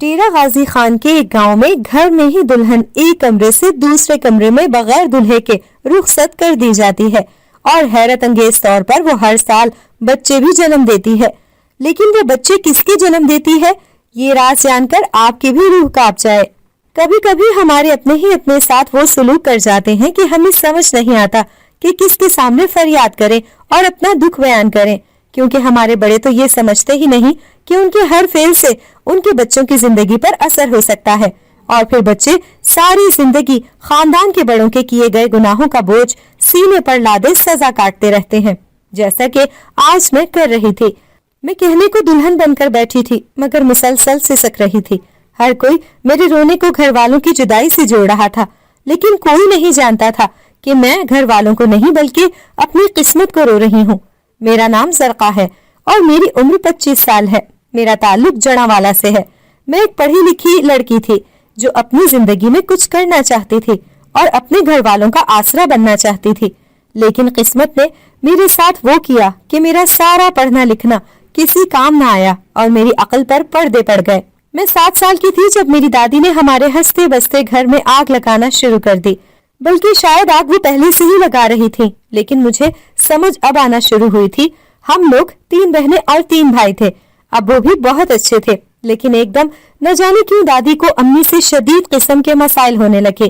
ڈیرہ غازی خان کے ایک گاؤں میں گھر میں ہی دلہن ایک کمرے سے دوسرے کمرے میں بغیر دلہے کے رخصت کر دی جاتی ہے اور حیرت انگیز طور پر وہ ہر سال بچے بھی جنم دیتی ہے۔ لیکن وہ بچے کس کے جنم دیتی ہے، یہ راز جان کر آپ کی بھی روح کانپ جائے۔ کبھی کبھی ہمارے اپنے ساتھ وہ سلوک کر جاتے ہیں کہ ہمیں سمجھ نہیں آتا کہ کس کے سامنے فریاد کریں اور اپنا دکھ بیان کریں، کیونکہ ہمارے بڑے تو یہ سمجھتے ہی نہیں کہ ان کے ہر فعل سے ان کے بچوں کی زندگی پر اثر ہو سکتا ہے، اور پھر بچے ساری زندگی خاندان کے بڑوں کے کیے گئے گناہوں کا بوجھ سینے پر لادے سزا کاٹتے رہتے ہیں، جیسا کہ آج میں کر رہی تھی۔ میں کہنے کو دلہن بن کر بیٹھی تھی مگر مسلسل سسک رہی تھی۔ ہر کوئی میرے رونے کو گھر والوں کی جدائی سے جوڑ رہا تھا، لیکن کوئی نہیں جانتا تھا کہ میں گھر والوں کو نہیں بلکہ اپنی قسمت کو رو رہی ہوں۔ میرا نام زرقا ہے اور میری عمر 25 سال ہے۔ میرا تعلق جڑاوالا سے ہے۔ میں ایک پڑھی لکھی لڑکی تھی جو اپنی زندگی میں کچھ کرنا چاہتی تھی اور اپنے گھر والوں کا آسرا بننا چاہتی تھی، لیکن قسمت نے میرے ساتھ وہ کیا کہ میرا سارا پڑھنا لکھنا کسی کام نہ آیا اور میری عقل پر پردے پڑ گئے۔ میں 7 سال کی تھی جب میری دادی نے ہمارے ہنستے بستے گھر میں آگ لگانا شروع کر دی، بلکہ شاید آگ وہ پہلے سے ہی لگا رہی تھی، لیکن مجھے سمجھ اب آنا شروع ہوئی تھی۔ ہم لوگ 3 بہنیں اور 3 بھائی تھے۔ ابو بھی بہت اچھے تھے، لیکن ایک دم نہ جانے کیوں دادی کو امی سے شدید قسم کے مسائل ہونے لگے۔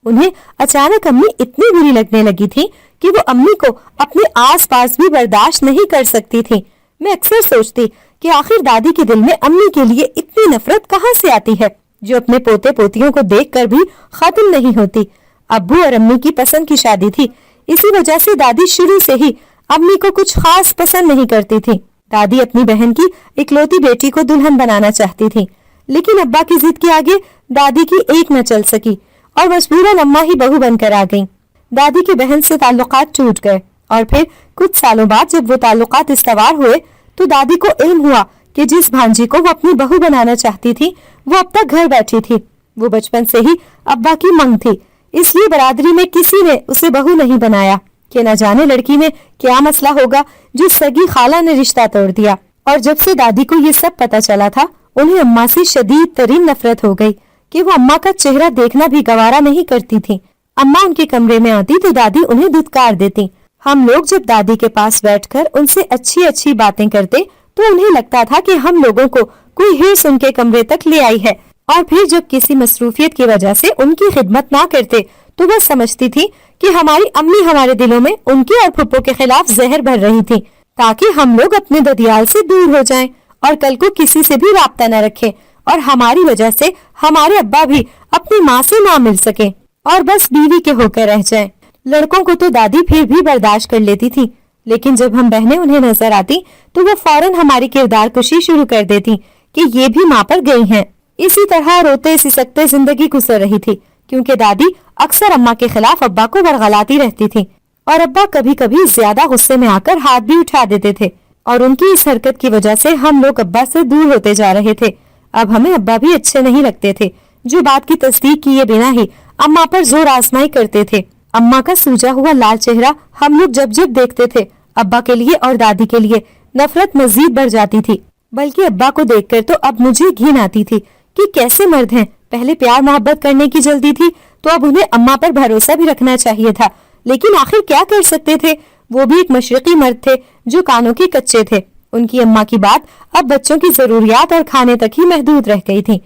انہیں اچانک امی اتنی بری لگنے لگی تھی کہ وہ امی کو اپنے آس پاس بھی برداشت نہیں کر سکتی تھی۔ میں اکثر سوچتی کہ آخر دادی کے دل میں امی کے لیے اتنی نفرت کہاں سے آتی ہے جو اپنے پوتے پوتیوں کو دیکھ کر بھی ختم نہیں ہوتی۔ ابو اور امی کی پسند کی شادی تھی، اسی وجہ سے دادی شروع سے ہی امی کو کچھ خاص پسند نہیں کرتی تھی۔ دادی اپنی بہن کی اکلوتی بیٹی کو دلہن بنانا چاہتی تھی، لیکن ابا کی ضد کے آگے دادی کی ایک نہ چل سکی اور مجبوراً اماں ہی بہو بن کر آ گئیں۔ دادی کی بہن سے تعلقات ٹوٹ گئے اور پھر کچھ سالوں بعد جب وہ تعلقات استوار ہوئے تو دادی کو علم ہوا کہ جس بھانجی کو وہ اپنی بہو بنانا چاہتی تھی وہ اب تک گھر بیٹھی تھی۔ وہ بچپن سے ہی ابا کی منگ تھی، اس لیے برادری میں کسی نے اسے بہو نہیں بنایا کہ نہ جانے لڑکی میں کیا مسئلہ ہوگا جو سگی خالہ نے رشتہ توڑ دیا۔ اور جب سے دادی کو یہ سب پتہ چلا تھا انہیں اماں سے شدید ترین نفرت ہو گئی کہ وہ اماں کا چہرہ دیکھنا بھی گوارا نہیں کرتی تھی۔ اماں ان کے کمرے میں آتی تو دادی انہیں دھتکار دیتی۔ ہم لوگ جب دادی کے پاس بیٹھ کر ان سے اچھی اچھی باتیں کرتے تو انہیں لگتا تھا کہ ہم لوگوں کو کوئی ہرس ان کے کمرے تک لے آئی ہے، اور پھر جب کسی مصروفیت کی وجہ سے ان کی خدمت نہ کرتے تو وہ سمجھتی تھی کہ ہماری امی ہمارے دلوں میں ان کے اور پھپھو کے خلاف زہر بھر رہی تھی تاکہ ہم لوگ اپنے ددیال سے دور ہو جائیں اور کل کو کسی سے بھی رابطہ نہ رکھیں اور ہماری وجہ سے ہمارے ابا بھی اپنی ماں سے نہ مل سکیں اور بس بیوی کے ہو کر رہ جائیں۔ لڑکوں کو تو دادی پھر بھی برداشت کر لیتی تھی، لیکن جب ہم بہنیں انہیں نظر آتی تو وہ فوراً ہماری کردار کشی شروع کر دیتی کہ یہ بھی ماں پر گئی ہیں۔ اسی طرح روتے سسکتے زندگی گزر رہی تھی، کیونکہ دادی اکثر اماں کے خلاف ابا کو ورغلاتی رہتی تھی اور ابا کبھی کبھی زیادہ غصے میں آ کر ہاتھ بھی اٹھا دیتے تھے، اور ان کی اس حرکت کی وجہ سے ہم لوگ ابا سے دور ہوتے جا رہے تھے۔ اب ہمیں ابا بھی اچھے نہیں لگتے تھے، جو بات کی تصدیق کیے بنا ہی اماں پر زور آزمائی کرتے تھے۔ اماں کا سوجا ہوا لال چہرہ ہم لوگ جب جب دیکھتے تھے ابا کے لیے اور دادی کے لیے نفرت مزید بڑھ جاتی تھی، بلکہ ابا کو دیکھ کر تو اب مجھے گھن آتی تھی کہ کیسے مرد ہیں، پہلے پیار محبت کرنے کی جلدی تھی تو اب انہیں اماں پر بھروسہ بھی رکھنا چاہیے تھا، لیکن آخر کیا کر سکتے تھے، وہ بھی ایک مشرقی مرد تھے جو کانوں کے کچے تھے۔ ان کی اماں کی بات اب بچوں کی ضروریات اور کھانے تک ہی محدود رہ گئی تھی۔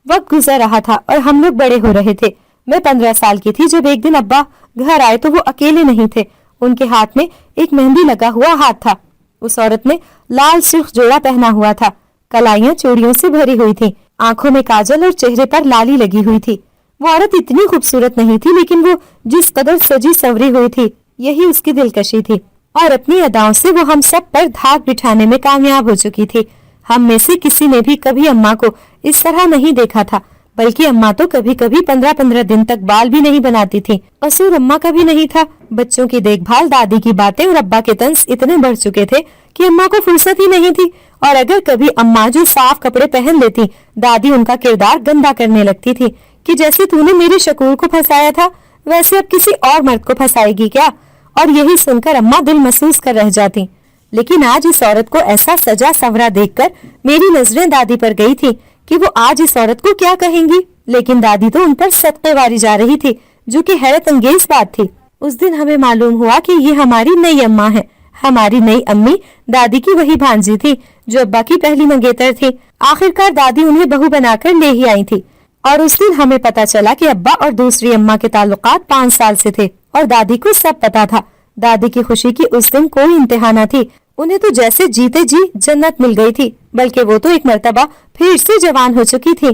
وقت گزر رہا تھا اور ہم لوگ بڑے ہو رہے تھے۔ میں 15 سال کی تھی جب ایک دن ابا گھر آئے تو وہ اکیلے نہیں تھے، ان کے ہاتھ میں ایک مہندی لگا ہوا ہاتھ تھا۔ اس عورت نے لال سرخ جوڑا پہنا ہوا تھا، کلائیاں چوڑیوں سے بھری ہوئی تھی، آنکھوں میں کاجل اور چہرے پر لالی لگی ہوئی تھی۔ وہ عورت اتنی خوبصورت نہیں تھی، لیکن وہ جس قدر سجی سنوری ہوئی تھی یہی اس کی دلکشی تھی، اور اپنی اداؤں سے وہ ہم سب پر دھاک بٹھانے میں کامیاب ہو چکی تھی۔ ہم میں سے کسی نے بھی کبھی اماں کو اس طرح نہیں دیکھا تھا، بلکہ اماں تو کبھی کبھی 15 دن تک بال بھی نہیں بناتی تھی۔ قصور اماں کا بھی نہیں تھا، بچوں کی دیکھ بھال، دادی کی باتیں اور ابا کے طنز اتنے بڑھ چکے تھے کہ اماں کو فرصت ہی نہیں تھی، اور اگر کبھی اماں جو صاف کپڑے پہن لیتی دادی ان کا کردار گندا کرنے لگتی تھی کہ جیسے تو نے میرے شکور کو پھنسایا تھا ویسے اب کسی اور مرد کو پھنسائے گی کیا، اور یہی سن کر اماں دل محسوس کر رہ جاتی۔ لیکن آج اس عورت کو ایسا سجا سنورا دیکھ کر میری نظریں دادی پر گئی تھی کہ وہ آج اس عورت کو کیا کہیں گی، لیکن دادی تو ان پر صدقے واری جا رہی تھی، جو کہ حیرت انگیز بات تھی۔ اس دن ہمیں معلوم ہوا کہ یہ ہماری نئی اماں ہے۔ ہماری نئی امی دادی کی وہی بھانجی تھی جو ابا کی پہلی منگیتر تھی۔ آخرکار دادی انہیں بہو بنا کر لے ہی آئی تھی، اور اس دن ہمیں پتا چلا کہ ابا اور دوسری اماں کے تعلقات 5 سال سے تھے، اور دادی کو سب پتا تھا۔ دادی کی خوشی کی اس دن کوئی انتہا نہ تھی۔ انہیں تو جیسے جیتے جی جنت مل گئی تھی، بلکہ وہ تو ایک مرتبہ پھر سے جوان ہو چکی تھی۔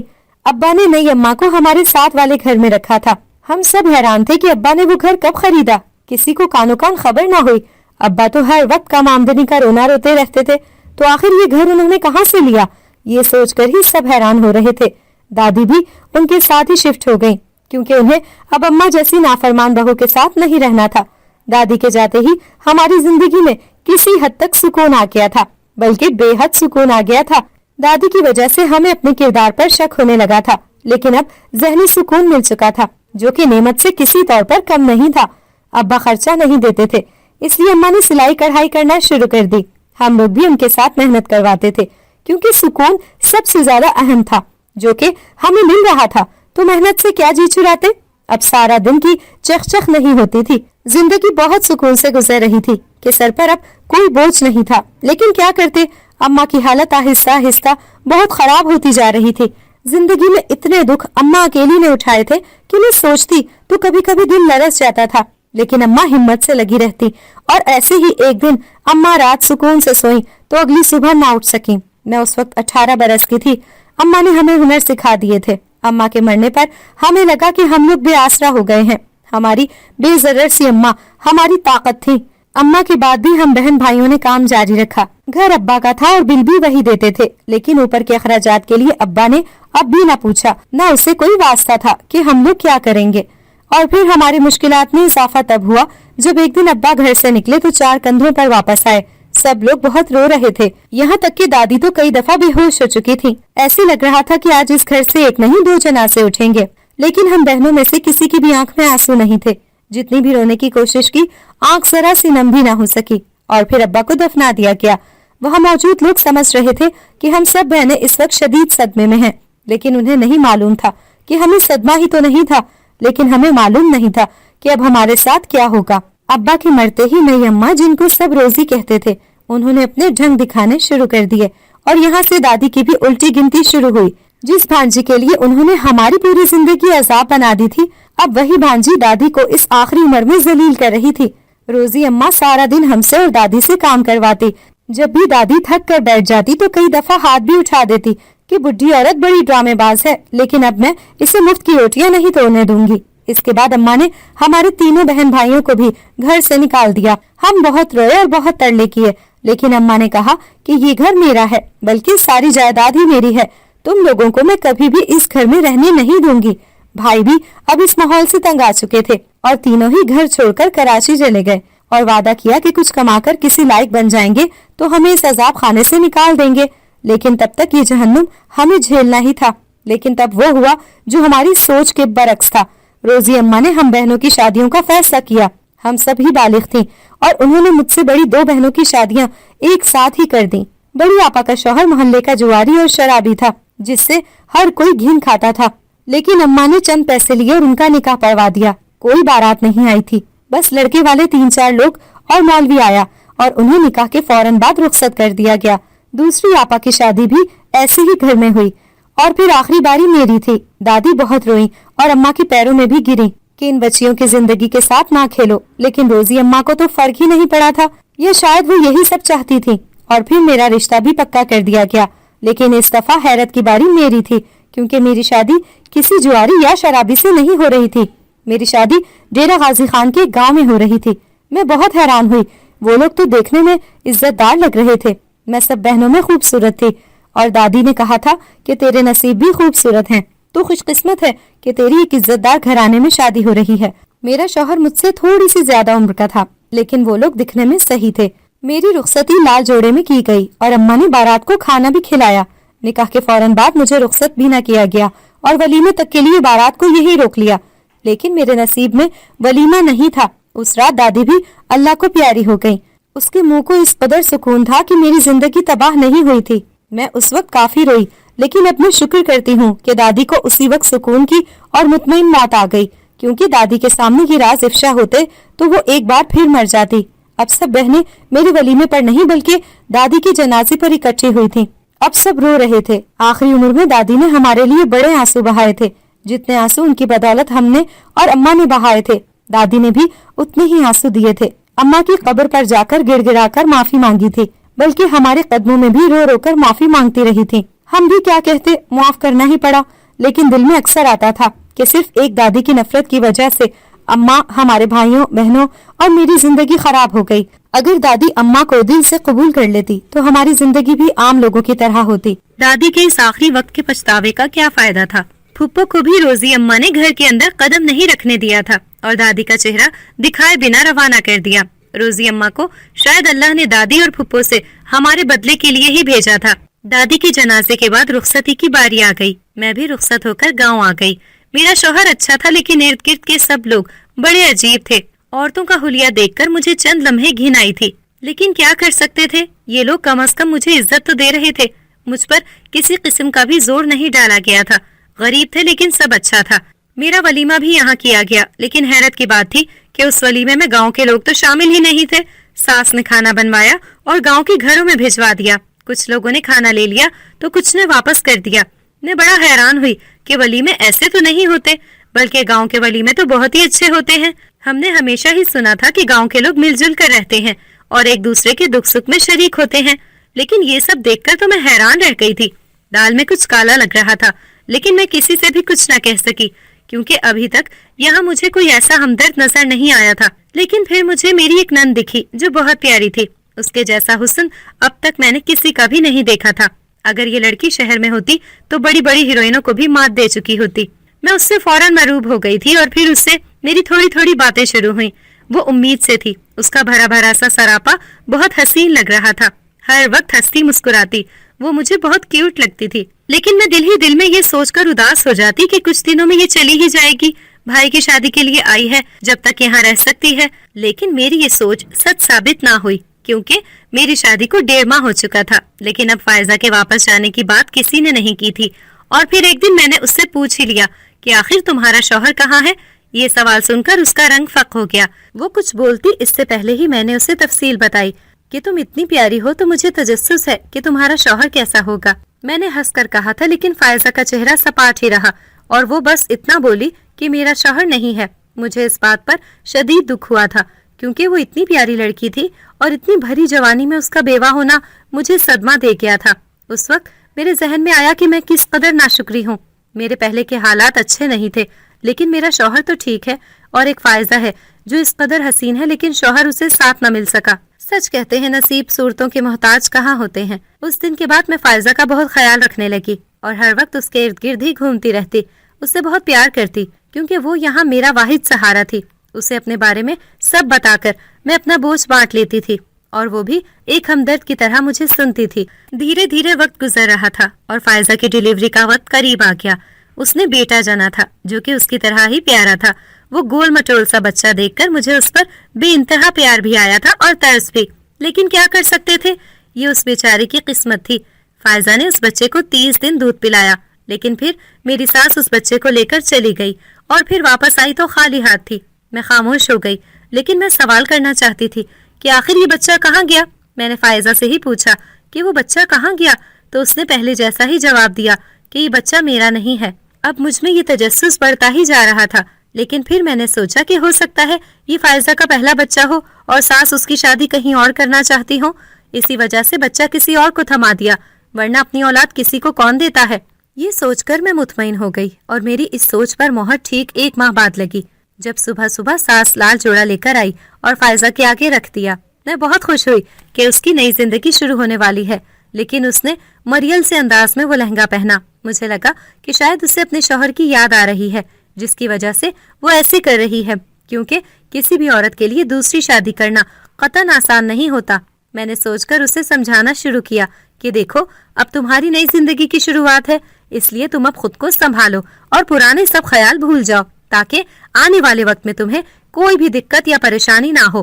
ابا نے نئی اماں کو ہمارے ساتھ والے گھر میں رکھا تھا۔ ہم سب حیران تھے کہ ابا نے وہ گھر کب خریدا، کسی کو کانوں کان خبر نہ ہوئی۔ ابا تو ہر وقت کم آمدنی کا رونا روتے رہتے تھے، تو آخر یہ گھر انہوں نے کہاں سے لیا، یہ سوچ کر ہی سب حیران ہو رہے تھے۔ دادی بھی ان کے ساتھ ہی شفٹ ہو گئیں، کیونکہ انہیں اب اماں جیسی نافرمان بہو کے ساتھ نہیں رہنا تھا۔ دادی کے جاتے ہی ہماری زندگی میں کسی حد تک سکون آ گیا تھا، بلکہ بے حد سکون آ گیا تھا۔ دادی کی وجہ سے ہمیں اپنے کردار پر شک ہونے لگا تھا، لیکن اب ذہنی سکون مل چکا تھا، جو کہ نعمت سے کسی طور پر کم نہیں تھا۔ ابا خرچہ نہیں دیتے تھے، اس لیے اماں نے سلائی کڑھائی کرنا شروع کر دی۔ ہم لوگ بھی ان کے ساتھ محنت کرواتے تھے، کیونکہ سکون سب سے زیادہ اہم تھا، جو کہ ہمیں مل رہا تھا، تو محنت سے کیا جی چراتے۔ اب سارا دن کی چخ نہیں ہوتی تھی، زندگی بہت سکون سے گزر رہی تھی کہ سر پر اب کوئی بوجھ نہیں تھا۔ لیکن کیا کرتے، اماں کی حالت آہستہ آہستہ بہت خراب ہوتی جا رہی تھی۔ زندگی میں اتنے دکھ اماں اکیلی نے اٹھائے تھے کہ میں سوچتی تو کبھی کبھی دل لرز جاتا تھا، لیکن اماں ہمت سے لگی رہتی، اور ایسے ہی ایک دن اماں رات سکون سے سوئیں تو اگلی صبح نہ اٹھ سکیں۔ میں اس وقت 18 برس کی تھی۔ اماں نے ہمیں ہنر سکھا دیے تھے۔ اماں کے مرنے پر ہمیں لگا کہ ہم لوگ بے آسرا ہو گئے ہیں۔ ہماری بے ضرر سی اماں ہماری طاقت تھی۔ اماں کے بعد بھی ہم بہن بھائیوں نے کام جاری رکھا۔ گھر ابا کا تھا اور بل بھی وہی دیتے تھے، لیکن اوپر کے اخراجات کے لیے ابا نے اب بھی نہ پوچھا، نہ اس سے کوئی واسطہ تھا کہ ہم لوگ کیا کریں گے۔ اور پھر ہماری مشکلات میں اضافہ تب ہوا جب ایک دن ابا گھر سے نکلے تو 4 کندھوں پر واپس آئے۔ سب لوگ بہت رو رہے تھے، یہاں تک کہ دادی تو کئی دفعہ بے ہوش ہو چکی تھی۔ ایسے لگ رہا تھا کہ آج اس گھر سے ایک نہیں 2 جنازے اٹھیں گے، لیکن ہم بہنوں میں سے کسی کی بھی آنکھ میں آنسو نہیں تھے۔ جتنی بھی رونے کی کوشش کی، آنکھ ذرا سی نم بھی نہ ہو سکی، اور پھر ابا کو دفنا دیا گیا۔ وہاں موجود لوگ سمجھ رہے تھے کہ ہم سب بہنیں اس وقت شدید صدمے میں ہیں، لیکن انہیں نہیں معلوم تھا کہ ہمیں صدمہ ہی تو نہیں تھا، لیکن ہمیں معلوم نہیں تھا کہ اب ہمارے ساتھ کیا ہوگا۔ ابا کے مرتے ہی نئی اماں، جن کو سب روزی کہتے تھے، انہوں نے اپنے ڈھنگ دکھانے شروع کر دیے، اور یہاں سے دادی کی بھی الٹی گنتی شروع ہوئی۔ جس بھانجی کے لیے انہوں نے ہماری پوری زندگی عذاب بنا دی تھی، اب وہی بھانجی دادی کو اس آخری عمر میں ذلیل کر رہی تھی۔ روزی اماں سارا دن ہم سے اور دادی سے کام کرواتی۔ جب بھی دادی تھک کر بیٹھ جاتی تو کئی دفعہ ہاتھ بھی اٹھا دیتی کہ بڈھی عورت بڑی ڈرامے باز ہے، لیکن اب میں اسے مفت کی روٹیاں نہیں توڑنے دوں گی۔ اس کے بعد اماں نے ہمارے تینوں بہن بھائیوں کو بھی گھر سے نکال دیا۔ ہم بہت روئے اور بہت ترلے کیے، لیکن اماں نے کہا کہ یہ گھر میرا ہے، بلکہ ساری جائیداد ہی میری ہے، تم لوگوں کو میں کبھی بھی اس گھر میں رہنے نہیں دوں گی۔ بھائی بھی اب اس ماحول سے تنگ آ چکے تھے، اور تینوں ہی گھر چھوڑ کر کراچی چلے گئے، اور وعدہ کیا کہ کچھ کما کر کسی لائق بن جائیں گے تو ہمیں اس عذاب خانے سے نکال دیں گے، لیکن تب تک یہ جہنم ہمیں جھیلنا ہی تھا۔ لیکن تب وہ ہوا جو ہماری سوچ کے برعکس تھا۔ روزی اماں نے ہم بہنوں کی شادیوں کا فیصلہ کیا۔ ہم سب ہی بالغ تھیں، اور انہوں نے مجھ سے بڑی 2 بہنوں کی شادیاں ایک ساتھ ہی کر دیں۔ بڑی آپا کا شوہر محلے کا جواری اور شرابی تھا، جس سے ہر کوئی گھن کھاتا تھا، لیکن اماں نے چند پیسے لیے اور ان کا نکاح پڑھوا دیا۔ کوئی بارات نہیں آئی تھی، بس لڑکے والے 3-4 لوگ اور مولوی آیا، اور انہیں نکاح کے فوراً بعد رخصت کر دیا گیا۔ دوسری آپا کی شادی بھی ایسے ہی گھر میں ہوئی، اور پھر آخری باری میری تھی۔ دادی بہت روئیں اور اماں کے پیروں میں بھی گریں کہ ان بچیوں کی زندگی کے ساتھ نہ کھیلو، لیکن روزی اماں کو تو فرق ہی نہیں پڑا تھا، یا شاید وہ یہی سب چاہتی تھی۔ اور پھر میرا رشتہ بھی پکا کر دیا گیا، لیکن اس دفعہ حیرت کی باری میری تھی، کیونکہ میری شادی کسی جواری یا شرابی سے نہیں ہو رہی تھی۔ میری شادی ڈیرہ غازی خان کے گاؤں میں ہو رہی تھی۔ میں بہت حیران ہوئی، وہ لوگ تو دیکھنے میں عزت دار لگ رہے تھے، میں سب بہنوں میں خوبصورت تھی، اور دادی نے کہا تھا کہ تیرے نصیب بھی خوبصورت ہیں، تو خوش قسمت ہے کہ تیری ایک عزت دار گھرانے میں شادی ہو رہی ہے۔ میرا شوہر مجھ سے تھوڑی سی زیادہ عمر کا تھا، لیکن وہ لوگ دکھنے میں صحیح تھے۔ میری رخصتی لال جوڑے میں کی گئی، اور اماں نے بارات کو کھانا بھی کھلایا۔ نکاح کے فوراً بعد مجھے رخصت بھی نہ کیا گیا، اور ولیمے تک کے لیے بارات کو یہی روک لیا، لیکن میرے نصیب میں ولیمہ نہیں تھا۔ اس رات دادی بھی اللہ کو پیاری ہو گئی۔ اس کے منہ کو اس قدر سکون تھا کہ میری زندگی تباہ نہیں ہوئی تھی۔ میں اس وقت کافی روئی، لیکن اب میں شکر کرتی ہوں کہ دادی کو اسی وقت سکون کی اور مطمئن موت آ گئی، کیونکہ دادی کے سامنے یہ راز افشا ہوتے تو وہ ایک بار پھر مر جاتی۔ اب سب بہنیں میرے ولیمے پر نہیں بلکہ دادی کے جنازے پر اکٹھی ہوئی تھیں۔ اب سب رو رہے تھے۔ آخری عمر میں دادی نے ہمارے لیے بڑے آنسو بہائے تھے، جتنے آنسو ان کی بدولت ہم نے اور اماں نے بہائے تھے، دادی نے بھی اتنے ہی آنسو دیے تھے۔ اماں کی قبر پر جا کر گڑ گڑا کر معافی مانگی تھی، بلکہ ہمارے قدموں میں بھی رو رو کر معافی مانگتی رہی تھی۔ ہم بھی کیا کہتے، معاف کرنا ہی پڑا، لیکن دل میں اکثر آتا تھا کہ صرف ایک دادی کی نفرت کی وجہ سے اماں، ہمارے بھائیوں بہنوں اور میری زندگی خراب ہو گئی۔ اگر دادی اماں کو دل سے قبول کر لیتی تو ہماری زندگی بھی عام لوگوں کی طرح ہوتی۔ دادی کے اس آخری وقت کے پچھتاوے کا کیا فائدہ تھا؟ پھپھو کو بھی روزی اماں نے گھر کے اندر قدم نہیں رکھنے دیا تھا اور دادی کا چہرہ دکھائے بنا روانہ کر دیا۔ روزی اماں کو شاید اللہ نے دادی اور پھپھو سے ہمارے بدلے کے لیے ہی بھیجا تھا۔ دادی کے جنازے کے بعد رخصتی کی باری آ گئی۔ میں بھی رخصت ہو کر گاؤں آ گئی۔ میرا شوہر اچھا تھا، لیکن ارد گرد کے سب لوگ بڑے عجیب تھے۔ عورتوں کا حلیہ دیکھ کر مجھے چند لمحے گھن آئی تھی، لیکن کیا کر سکتے تھے؟ یہ لوگ کم از کم مجھے عزت تو دے رہے تھے۔ مجھ پر کسی قسم کا بھی زور نہیں ڈالا گیا تھا۔ غریب تھے لیکن سب اچھا تھا۔ میرا ولیمہ بھی یہاں کیا گیا، لیکن حیرت کی بات تھی کہ اس ولیمے میں گاؤں کے لوگ تو شامل ہی نہیں تھے۔ ساس نے کھانا بنوایا اور گاؤں کے گھروں میں بھجوا دیا۔ کچھ لوگوں نے کھانا لے لیا تو کچھ نے واپس کر دیا۔ میں بڑا حیران ہوئی کہ ولیمے ایسے تو نہیں ہوتے، بلکہ گاؤں کے ولیمے تو بہت ہی اچھے ہوتے ہیں۔ ہم نے ہمیشہ ہی سنا تھا کہ گاؤں کے لوگ مل جل کر رہتے ہیں اور ایک دوسرے کے دکھ سکھ میں شریک ہوتے ہیں، لیکن یہ سب دیکھ کر تو میں حیران رہ گئی تھی۔ دال میں کچھ کالا لگ رہا تھا، لیکن میں کسی سے بھی کچھ نہ کہہ سکی، کیونکہ ابھی تک یہاں مجھے کوئی ایسا ہمدرد نظر نہیں آیا تھا۔ لیکن پھر مجھے میری ایک نند دکھی جو بہت پیاری تھی۔ اس کے جیسا حسن اب تک میں نے کسی کا بھی نہیں دیکھا تھا۔ اگر یہ لڑکی شہر میں ہوتی تو بڑی بڑی ہیروئنوں کو بھی مات دے چکی ہوتی۔ میں اس سے فوراً مرعوب ہو گئی تھی اور پھر اس سے میری تھوڑی تھوڑی باتیں شروع ہوئیں۔ وہ امید سے تھی۔ اس کا بھرا بھرا سا سراپا بہت حسین لگ رہا تھا۔ ہر وقت ہنستی مسکراتی، وہ مجھے بہت کیوٹ لگتی تھی۔ لیکن میں دل ہی دل میں یہ سوچ کر اداس ہو جاتی کہ کچھ دنوں میں یہ چلی ہی جائے گی، بھائی کی شادی کے لیے آئی ہے، جب تک یہاں رہ سکتی ہے۔ لیکن میری یہ سوچ سچ ثابت نہ ہوئی، کیونکہ میری شادی کو 1.5 ماہ ہو چکا تھا۔ لیکن اب فائزہ کے واپس جانے کی بات کسی نے نہیں کی تھی، اور پھر ایک دن میں نے اس سے پوچھ ہی لیا کہ آخر تمہارا شوہر کہاں ہے؟ یہ سوال سن کر اس کا رنگ فق ہو گیا۔ وہ کچھ بولتی اس سے پہلے ہی میں نے اسے تفصیل بتائی کہ تم اتنی پیاری ہو تو مجھے تجسس ہے کہ تمہارا شوہر کیسا ہوگا۔ میں نے ہنس کر کہا تھا، لیکن فائزہ کا چہرہ سپاٹ ہی رہا اور وہ بس اتنا بولی کہ میرا شوہر نہیں ہے۔ مجھے اس بات پر شدید دکھ ہوا تھا، کیونکہ وہ اتنی پیاری لڑکی تھی اور اتنی بھری جوانی میں اس کا بیوہ ہونا مجھے صدمہ دے گیا تھا۔ اس وقت میرے ذہن میں آیا کہ میں کس قدر ناشکری ہوں۔ میرے پہلے کے حالات اچھے نہیں تھے، لیکن میرا شوہر تو ٹھیک ہے، اور ایک فائزہ ہے جو اس قدر حسین ہے، لیکن شوہر اسے ساتھ نہ مل سکا۔ سچ کہتے ہیں نصیب صورتوں کے محتاج کہاں ہوتے ہیں۔ اس دن کے بعد میں فائزہ کا بہت خیال رکھنے لگی اور ہر وقت اس کے ارد گرد ہی گھومتی رہتی، اس سے بہت پیار کرتی، کیونکہ وہ یہاں میرا واحد سہارا تھی۔ اسے اپنے بارے میں سب بتا کر میں اپنا بوجھ بانٹ لیتی تھی، اور وہ بھی ایک ہمدرد کی طرح مجھے سنتی تھی۔ دھیرے دھیرے وقت گزر رہا تھا اور فائزہ کی ڈیلیوری کا وقت قریب آ گیا۔ اس نے بیٹا جانا تھا جو کہ اس کی طرح ہی پیارا تھا۔ وہ گول مٹول سا بچہ دیکھ کر مجھے اس پر بے انتہا پیار بھی آیا تھا اور ترس بھی، لیکن کیا کر سکتے تھے، یہ اس بیچارے کی قسمت تھی۔ فائزہ نے اس بچے کو 30 دن دودھ پلایا، لیکن پھر میری ساس اس بچے کو لے کر چلی گئی اور پھر واپس آئی تو خالی ہاتھ تھی۔ میں خاموش ہو گئی، لیکن میں سوال کرنا چاہتی تھی کہ آخر یہ بچہ کہاں گیا۔ میں نے فائزہ سے ہی پوچھا کہ وہ بچہ کہاں گیا، تو اس نے پہلے جیسا ہی جواب دیا کہ یہ بچہ میرا نہیں ہے۔ اب مجھ میں یہ تجسس بڑھتا ہی جا رہا تھا، لیکن پھر میں نے سوچا کہ ہو سکتا ہے یہ فائزہ کا پہلا بچہ ہو اور ساس اس کی شادی کہیں اور کرنا چاہتی ہو، اسی وجہ سے بچہ کسی اور کو تھما دیا، ورنہ اپنی اولاد کسی کو کون دیتا ہے۔ یہ سوچ کر میں مطمئن ہو گئی، اور میری اس سوچ پر مہر ٹھیک 1 ماہ بعد لگی، جب صبح صبح ساس لال جوڑا لے کر آئی اور فائزہ کے آگے رکھ دیا۔ میں بہت خوش ہوئی کہ اس کی نئی زندگی شروع ہونے والی ہے، لیکن اس نے مریل سے انداز میں وہ لہنگا پہنا۔ مجھے لگا کہ شاید اسے اپنے شوہر کی یاد آ رہی ہے، جس کی وجہ سے وہ ایسے کر رہی ہے، کیونکہ کسی بھی عورت کے لیے دوسری شادی کرنا قطعاً آسان نہیں ہوتا۔ میں نے سوچ کر اسے سمجھانا شروع کیا کہ دیکھو، اب تمہاری نئی زندگی کی شروعات ہے، اس لیے تم اب خود کو سنبھالو اور پرانے سب خیال بھول جاؤ، تاکہ آنے والے وقت میں تمہیں کوئی بھی دقت یا پریشانی نہ ہو۔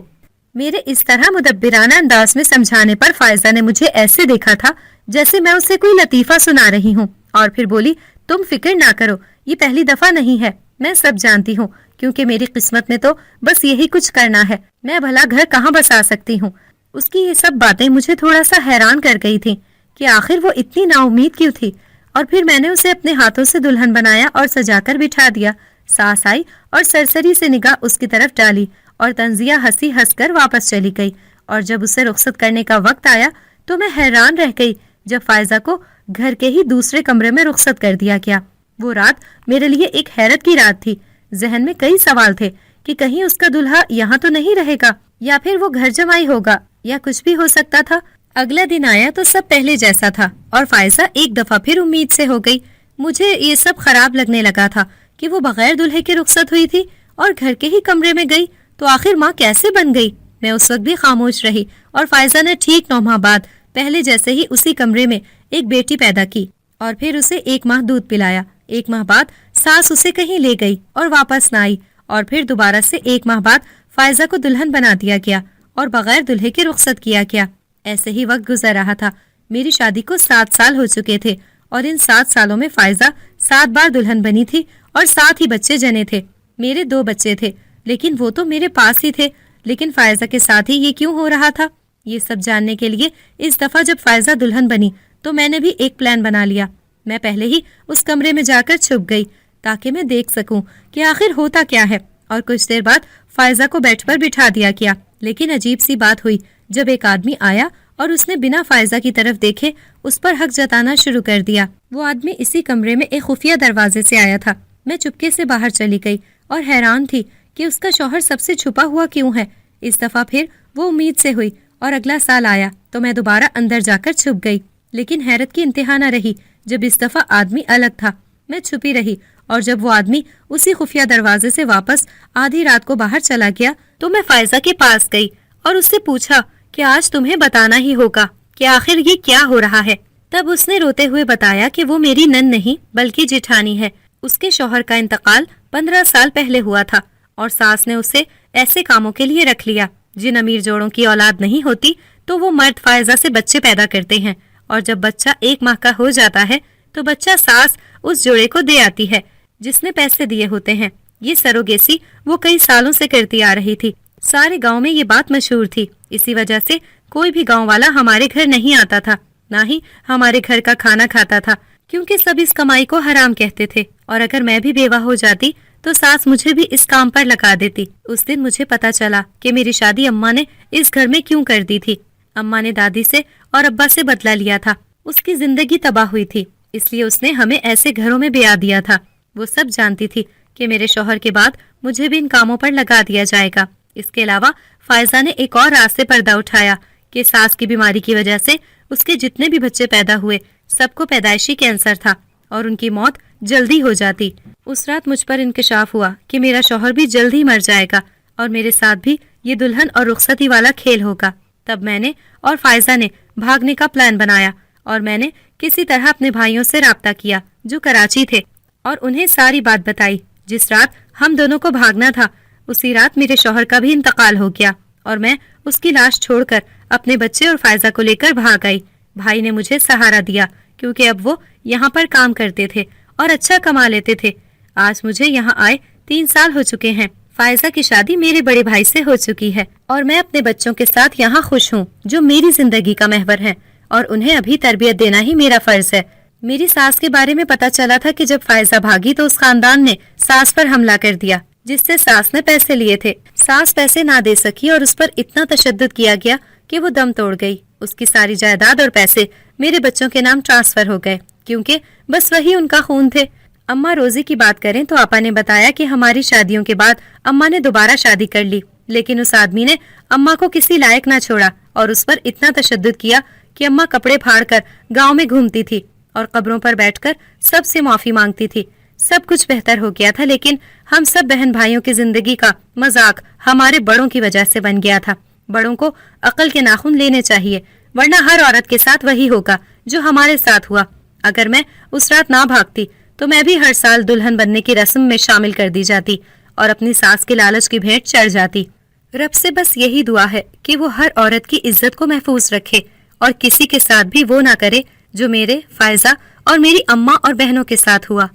میرے اس طرح مدبرانہ انداز میں سمجھانے پر فائزہ نے مجھے ایسے دیکھا تھا جیسے میں اسے کوئی لطیفہ سنا رہی ہوں، اور پھر بولی تم فکر نہ کرو، یہ پہلی دفعہ نہیں ہے، میں سب جانتی ہوں، کیونکہ میری قسمت میں تو بس یہی کچھ کرنا ہے، میں بھلا گھر کہاں بسا سکتی ہوں۔ اس کی یہ سب باتیں مجھے تھوڑا سا حیران کر گئی تھیں کہ آخر وہ اتنی نا امید کیوں تھی۔ اور پھر میں نے اسے اپنے ہاتھوں سے دلہن بنایا اور سجا کر بٹھا دیا۔ ساس آئی اور سرسری سے نگاہ اس کی طرف ڈالی اور تنزیہ ہنسی ہنس کر واپس چلی گئی۔ اور جب اسے رخصت کرنے کا وقت آیا تو میں حیران رہ گئی جب فائزہ کو گھر کے ہی دوسرے کمرے میں رخصت کر دیا گیا۔ وہ رات میرے لیے ایک حیرت کی رات تھی۔ ذہن میں کئی سوال تھے کہ کہیں اس کا دلہا یہاں تو نہیں رہے گا، یا پھر وہ گھر جمائی ہوگا، یا کچھ بھی ہو سکتا تھا۔ اگلا دن آیا تو سب پہلے جیسا تھا اور فائزہ ایک دفعہ پھر امید سے ہو گئی۔ مجھے یہ سب خراب لگنے لگا تھا کہ وہ بغیر دلہے کے رخصت ہوئی تھی اور گھر کے ہی کمرے میں گئی، تو آخر ماں کیسے بن گئی؟ میں اس وقت بھی خاموش رہی اور فائزہ نے ٹھیک 9 ماہ بعد پہلے جیسے ہی اسی کمرے میں ایک بیٹی پیدا کی اور پھر اسے 1 ماہ دودھ پلایا۔ 1 ماہ بعد ساس اسے کہیں لے گئی اور واپس نہ آئی، اور پھر دوبارہ سے 1 ماہ بعد فائزہ کو دلہن بنا دیا گیا اور بغیر دلہے کے رخصت کیا گیا۔ ایسے ہی وقت گزر رہا تھا۔ میری شادی کو 7 سال ہو چکے تھے اور ان 7 سالوں میں فائزہ 7 بار دلہن بنی تھی اور 7 ہی بچے جنے تھے۔ میرے 2 بچے تھے، لیکن وہ تو میرے پاس ہی تھے، لیکن فائزہ کے ساتھ ہی یہ کیوں ہو رہا تھا؟ یہ سب جاننے کے لیے اس دفعہ جب فائزہ دلہن بنی تو میں نے بھی ایک پلان بنا لیا۔ میں پہلے ہی اس کمرے میں جا کر چھپ گئی تاکہ میں دیکھ سکوں کہ آخر ہوتا کیا ہے، اور کچھ دیر بعد فائزہ کو بیڈ پر بٹھا دیا گیا۔ لیکن عجیب سی بات ہوئی جب ایک آدمی آیا اور اس نے بنا فائزہ کی طرف دیکھے اس پر حق جتانا شروع کر دیا۔ وہ آدمی اسی کمرے میں ایک خفیہ دروازے سے آیا تھا۔ میں چپکے سے باہر چلی گئی اور حیران تھی کہ اس کا شوہر سب سے چھپا ہوا کیوں ہے۔ اس دفعہ پھر وہ امید سے ہوئی اور اگلا سال آیا تو میں دوبارہ اندر جا کر چھپ گئی، لیکن حیرت کی انتہا نہ رہی جب اس دفعہ آدمی الگ تھا۔ میں چھپی رہی اور جب وہ آدمی اسی خفیہ دروازے سے واپس آدھی رات کو باہر چلا گیا تو میں فائزہ کے پاس گئی اور اس سے پوچھا کہ آج تمہیں بتانا ہی ہوگا کہ آخر یہ کیا ہو رہا ہے۔ تب اس نے روتے ہوئے بتایا کہ وہ میری نن نہیں بلکہ جیٹھانی ہے۔ اس کے شوہر کا انتقال 15 سال پہلے ہوا تھا اور ساس نے اسے ایسے کاموں کے لیے رکھ لیا جن امیر جوڑوں کی اولاد نہیں ہوتی تو وہ مرد فائزہ سے بچے پیدا کرتے ہیں، اور جب بچہ 1 ماہ کا ہو جاتا ہے تو بچہ ساس اس جوڑے کو دے آتی ہے جس نے پیسے دیے ہوتے ہیں۔ یہ سروگیسی وہ کئی سالوں سے کرتی آ رہی تھی۔ سارے گاؤں میں یہ بات مشہور تھی، اسی وجہ سے کوئی بھی گاؤں والا ہمارے گھر نہیں آتا تھا، نہ ہی ہمارے گھر کا کھانا کھاتا تھا، کیونکہ سب اس کمائی کو حرام کہتے تھے، اور اگر میں بھی بیوہ ہو جاتی تو ساس مجھے بھی اس کام پر لگا دیتی۔ اس دن مجھے پتا چلا کہ میری شادی اماں نے اس گھر میں کیوں کر دی تھی۔ اماں نے دادی سے اور ابا سے بدلہ لیا تھا، اس کی زندگی تباہ ہوئی تھی، اس لیے اس نے ہمیں ایسے گھروں میں بیاہ دیا تھا۔ وہ سب جانتی تھی کہ میرے شوہر کے بعد مجھے بھی ان کاموں پر لگا دیا جائے گا۔ اس کے علاوہ فائزہ نے ایک اور راز سے پردہ اٹھایا کہ ساس کی بیماری کی وجہ سے اس کے جتنے بھی بچے پیدا ہوئے سب کو پیدائشی کینسر تھا اور ان کی موت جلدی ہو جاتی۔ اس رات مجھ پر انکشاف ہوا کہ میرا شوہر بھی جلد ہی مر جائے گا اور میرے ساتھ بھی یہ دلہن اور رخصتی والا کھیل ہوگا۔ تب میں نے اور فائزہ نے بھاگنے کا پلان بنایا اور میں نے کسی طرح اپنے بھائیوں سے رابطہ کیا جو کراچی تھے اور انہیں ساری بات بتائی۔ جس رات ہم دونوں کو بھاگنا تھا اسی رات میرے شوہر کا بھی انتقال ہو گیا اور میں اس کی لاش چھوڑ کر اپنے بچے اور فائزہ کو لے کر بھاگ آئی۔ بھائی نے مجھے سہارا دیا کیونکہ اب وہ یہاں پر کام کرتے تھے اور اچھا کما لیتے تھے۔ آج مجھے یہاں آئے 3 سال ہو چکے ہیں۔ فائزہ کی شادی میرے بڑے بھائی سے ہو چکی ہے اور میں اپنے بچوں کے ساتھ یہاں خوش ہوں جو میری زندگی کا محور ہے، اور انہیں ابھی تربیت دینا ہی میرا فرض ہے۔ میری ساس کے بارے میں پتا چلا تھا کہ جب فائزہ بھاگی تو اس خاندان نے ساس پر حملہ کر دیا جس سے ساس نے پیسے لیے تھے۔ ساس پیسے نہ دے سکی اور اس پر اتنا تشدد کیا گیا کہ وہ دم توڑ گئی۔ اس کی ساری جائیداد اور پیسے میرے بچوں کے نام ٹرانسفر ہو گئے کیونکہ بس وہی ان کا خون تھے۔ اماں روزی کی بات کریں تو آپا نے بتایا کہ ہماری شادیوں کے بعد اماں نے دوبارہ شادی کر لی، لیکن اس آدمی نے اماں کو کسی لائق نہ چھوڑا اور اس پر اتنا تشدد کیا کہ اماں کپڑے پھاڑ کر گاؤں میں گھومتی تھی اور قبروں پر بیٹھ کر سب سے معافی مانگتی تھی۔ سب کچھ بہتر ہو گیا تھا، لیکن ہم سب بہن بھائیوں کی زندگی کا مذاق ہمارے بڑوں کی وجہ سے بن گیا تھا۔ بڑوں کو عقل کے ناخن لینے چاہیے، ورنہ ہر عورت کے ساتھ وہی ہوگا جو ہمارے ساتھ ہوا۔ اگر میں اس رات نہ بھاگتی تو میں بھی ہر سال دلہن بننے کی رسم میں شامل کر دی جاتی اور اپنی ساس کے لالچ کی بھیٹ چڑھ جاتی۔ رب سے بس یہی دعا ہے کہ وہ ہر عورت کی عزت کو محفوظ رکھے اور کسی کے ساتھ بھی وہ نہ کرے جو میرے، فائزہ اور میری اماں اور بہنوں کے ساتھ ہوا۔